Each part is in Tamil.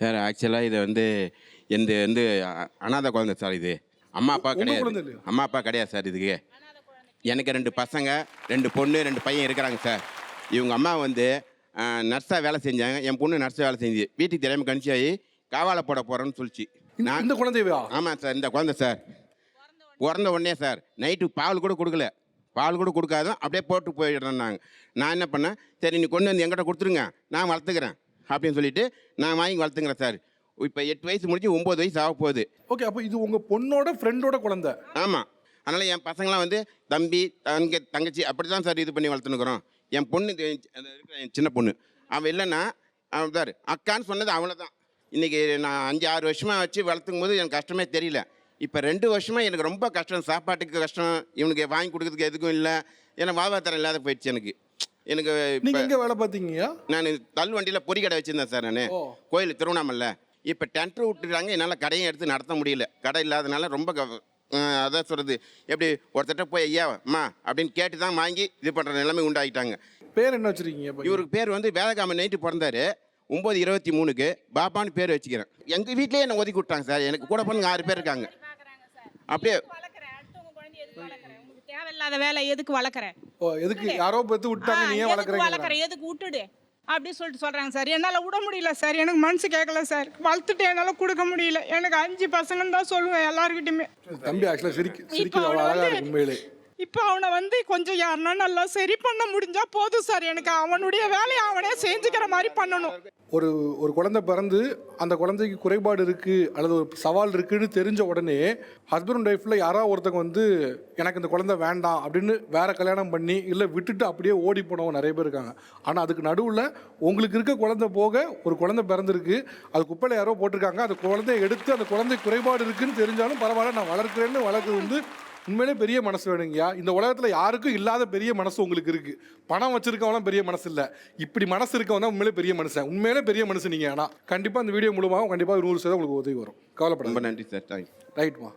சார் ஆக்சுவலாக இது வந்து அனாதை குழந்தை சார். இது அம்மா அப்பா கிடையாது. அம்மா அப்பா கிடையாது சார். இதுக்கு எனக்கு 2 பசங்க, 2 பொண்ணு, 2 பையன் இருக்கிறாங்க சார். இவங்க அம்மா வந்து நர்ஸாக வேலை செஞ்சாங்க. என் பொண்ணு நர்ஸாக வேலை செஞ்சு வீட்டுக்கு தெரியாமல் கணிச்சி ஆகி காவாலை போட போகிறேன்னு சொல்லிச்சு. இந்த குழந்தையா? ஆமாம் சார், இந்த குழந்தை சார். பிறந்த உடனே சார் நைட்டு பால் கூட கொடுக்கல. பால் கூட கொடுக்காதான் அப்படியே போட்டு போயிடுறேன். நான் என்ன பண்ணேன், சரி நீ கொண்டு வந்து எங்கிட்ட கொடுத்துருங்க, நான் வளர்த்துக்கிறேன் அப்படின்னு சொல்லிட்டு நான் வாங்கி வளர்த்துக்கிறேன் சார். இப்போ 8 வயசு முடிஞ்சு 9 வயசு ஆக போகுது. ஓகே, அப்போ இது உங்கள் பொண்ணோட ஃப்ரெண்டோட குழந்தை? ஆமாம். அதனால் என் பசங்களாம் வந்து தம்பி தங்கச்சி அப்படி தான் சார் இது பண்ணி வளர்த்துனுக்குறோம். என் பொண்ணு இருக்கிற என் சின்ன பொண்ணு அவன் இல்லைன்னா அவன் சார் அக்கான்னு சொன்னது அவ்வளோதான். இன்றைக்கி நான் 5-6 வருஷமாக வச்சு வளர்த்துக்கும் போது எனக்கு கஷ்டமே தெரியல. இப்போ 2 வருஷமாக எனக்கு ரொம்ப கஷ்டம். சாப்பாட்டுக்கு கஷ்டம், இவனுக்கு வாங்கி கொடுக்கறதுக்கு எதுக்கும் இல்லை. ஏன்னா வாழ்வாதாரம் இல்லாத போயிடுச்சு எனக்கு. நீங்கள் எங்கே வேலை பார்த்தீங்கய்யா? நான் தள்ளு வண்டியில் பொறி கடை வச்சுருந்தேன் சார். நான் கோயில் திருவண்ணாமலை. இப்போ டென்ட்ரு விட்டுருக்காங்க, என்னால் கடையும் எடுத்து நடத்த முடியல. கடை இல்லாதனால ரொம்ப அதான் சொல்கிறது, எப்படி ஒருத்தட்ட போய் ஐயா அம்மா அப்படின்னு கேட்டு தான் வாங்கி இது பண்ணுற நிலைமை உண்டாகிட்டாங்க. பேர் என்ன வச்சுருக்கீங்க? இவருக்கு பேர் வந்து வேதகாம நைட்டு பிறந்தார். 9/23 பாப்பான்னு பேர் வச்சுக்கிறேன். எங்கள் வீட்டிலேயே என்னை ஒதுக்கி விட்டாங்க சார். எனக்கு கூட பொண்ணுங்க 6 பேர் இருக்காங்க. அப்படியே தேவையில்லாத வேலை எதுக்கு வளர்க்குறேன்? எதுக்கு யாரோ பார்த்து விட்டாங்க, நீ வளர்க்குறேன், எதுக்கு விட்டுடு அப்படின்னு சொல்லிட்டு சொல்கிறாங்க சார். என்னால் விட முடியல சார். எனக்கு மனசு கேட்கல சார். வளர்த்துட்டு என்னால் கொடுக்க முடியல. எனக்கு 5 பசங்கன்னு தான் சொல்லுவேன் எல்லாருக்கிட்டையுமே. தம்பி ஆக்சுவலாக சிரிக்க இப்போ அவனை வந்து கொஞ்சம் யாருன்னா நல்லா சரி பண்ண முடிஞ்சா போதும் சார். எனக்கு அவனுடைய வேலையை அவனே செஞ்சுக்கிற மாதிரி பண்ணணும். ஒரு குழந்தை பிறந்து அந்த குழந்தைக்கு குறைபாடு இருக்குது அல்லது ஒரு சவால் இருக்குன்னு தெரிஞ்ச உடனே ஹஸ்பண்ட் அண்ட் ஒய்ஃபில் யாராவது ஒருத்தங்க வந்து எனக்கு இந்த குழந்தை வேண்டாம் அப்படின்னு வேற கல்யாணம் பண்ணி இல்லை விட்டுட்டு அப்படியே ஓடி போனவங்க நிறைய பேர் இருக்காங்க. ஆனால் அதுக்கு நடுவில் உங்களுக்கு இருக்க குழந்தை போக ஒரு குழந்தை பிறந்திருக்கு, அது குப்பையில் யாரோ போட்டிருக்காங்க. அந்த குழந்தைய எடுத்து அந்த குழந்தை குறைபாடு இருக்குன்னு தெரிஞ்சாலும் பரவாயில்ல நான் வளர்க்குறேன்னு வளர்க்குறது வந்து உண்மையிலே பெரிய மனசு வேணுங்கய்யா. இந்த உலகத்தில் யாருக்கும் இல்லாத பெரிய மனசு உங்களுக்கு இருக்குது. பணம் வச்சிருக்கவங்களாம் பெரிய மனசு இல்லை, இப்படி மனசு இருக்கவங்க தான் உண்மையிலே பெரிய மனுஷன். உண்மையிலே பெரிய மனுஷன் நீங்கள். ஆனால் கண்டிப்பாக இந்த வீடியோ மூலமாக கண்டிப்பாக 100% உங்களுக்கு உதவி வரும். கவலைப்பட. ரொம்ப நன்றி சார். தேங்க்ஸ். ரைட்மா.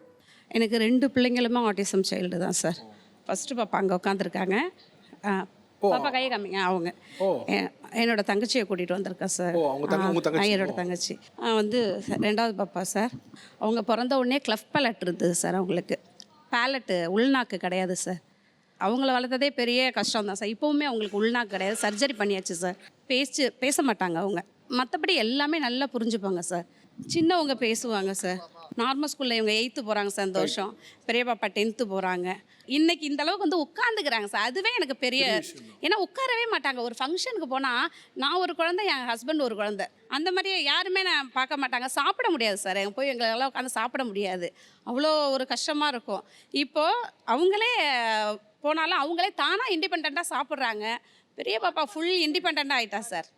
எனக்கு 2 பிள்ளைங்களுமே ஆட்டிசம் சைல்டு தான் சார். ஃபஸ்ட்டு பாப்பா அங்கே உட்காந்துருக்காங்க. பாப்பா கையை காமிங்க. அவங்க என்னோட தங்கச்சியை கூட்டிகிட்டு வந்திருக்கேன் சார். என்னோட தங்கச்சி வந்து 2வது பாப்பா சார். அவங்க பிறந்த உடனே கிளஃப் பேலட் இருந்தது சார். அவங்களுக்கு பேலட்டு உள்நாக்கு கிடையாது சார். அவங்கள வளர்த்ததே பெரிய கஷ்டம் தான் சார். இப்போவுமே அவங்களுக்கு உள்நாக்கு கிடையாது. சர்ஜரி பண்ணியாச்சு சார். பேச மாட்டாங்க அவங்க. மற்றபடி எல்லாமே நல்லா புரிஞ்சுப்பாங்க சார். சின்னவங்க பேசுவாங்க சார். நார்மல் ஸ்கூலில் இவங்க 8th போகிறாங்க சார் இந்த வருஷம். பெரிய பாப்பா 10th போகிறாங்க. இன்றைக்கி இந்த அளவுக்கு வந்து உட்காந்துக்கிறாங்க சார். அதுவே எனக்கு பெரிய, ஏன்னா உட்காரவே மாட்டாங்க. ஒரு ஃபங்க்ஷனுக்கு போனால் நான் ஒரு குழந்தை, என் ஹஸ்பண்ட் ஒரு குழந்தை, அந்த மாதிரியே யாருமே நான் பார்க்க மாட்டாங்க. சாப்பிட முடியாது சார். போய் எங்களெல்லாம் உட்காந்து சாப்பிட முடியாது. அவ்வளோ ஒரு கஷ்டமாக இருக்கும். இப்போது அவங்களே போனாலும் அவங்களே தானாக இண்டிபெண்ட்டாக சாப்பிட்றாங்க. பெரிய பாப்பா ஃபுல் இண்டிபெண்ட்டாக ஆகிட்டா சார்.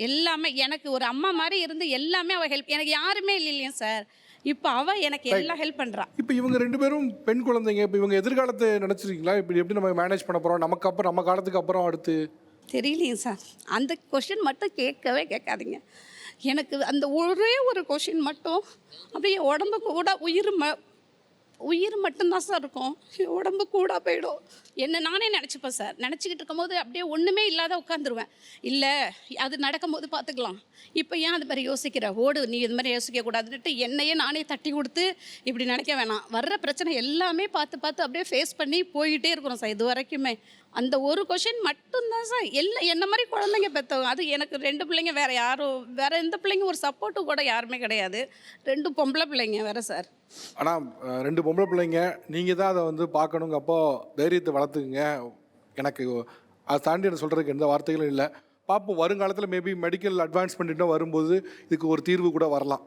எல்லாமே எனக்கு ஒரு அம்மா மாதிரி இருந்து எல்லாமே அவள் ஹெல்ப். எனக்கு யாருமே இல்லையா சார். இப்போ அவள் எனக்கு எல்லாம் ஹெல்ப் பண்ணுறான். இப்போ இவங்க 2 பேரும் பெண் குழந்தைங்க. இப்போ இவங்க எதிர்காலத்தை நினச்சிருக்கீங்களா? இப்படி எப்படி நம்ம மேனேஜ் பண்ண போகிறோம், நமக்கு அப்புறம் நம்ம காலத்துக்கு அப்புறம் அடுத்து? தெரியலையே சார். அந்த கொஷின் மட்டும் கேட்கவே கேட்காதீங்க. எனக்கு அந்த ஒரே ஒரு கொஷின் மட்டும் அப்படியே உடம்பு கூட உயிர் மட்டும்தான் சார் இருக்கும். உடம்பு கூட போயிடும். என்ன நானே நினச்சிப்பேன் சார். நினச்சிக்கிட்டு இருக்கும்போது அப்படியே ஒன்றுமே இல்லாத உட்காந்துருவேன். இல்லை அது நடக்கும்போது பார்த்துக்கலாம், இப்போ ஏன் அது மாதிரி யோசிக்கிற, ஓடு நீ இது மாதிரி யோசிக்கக்கூடாதுன்ட்டு என்னையே நானே தட்டி கொடுத்து இப்படி நினைக்க வேணாம். வர்ற பிரச்சனை எல்லாமே பார்த்து அப்படியே ஃபேஸ் பண்ணி போய்கிட்டே இருக்கிறோம் சார். இது வரைக்குமே அந்த ஒரு கொஷின் மட்டும்தான் சார். என்ன மாதிரி குழந்தைங்க பெற்றவங்க. அது எனக்கு 2 பிள்ளைங்க, வேறு எந்த பிள்ளைங்க ஒரு சப்போர்ட்டும் கூட யாருமே கிடையாது. 2 பொம்பளை பிள்ளைங்க வேறு சார். ஆனால் 2 பொம்பளை பிள்ளைங்க, நீங்கள் தான் அதை வந்து பார்க்கணுங்க. அப்போ தைரியத்தை வளர்த்துக்குங்க. எனக்கு அதை தாண்டி என்ன சொல்கிறதுக்கு எந்த வார்த்தைகளும் இல்லை. பார்ப்போம், வருங்காலத்தில் மேபி மெடிக்கல் அட்வான்ஸ்மெண்ட் வரும்போது இதுக்கு ஒரு தீர்வு கூட வரலாம்.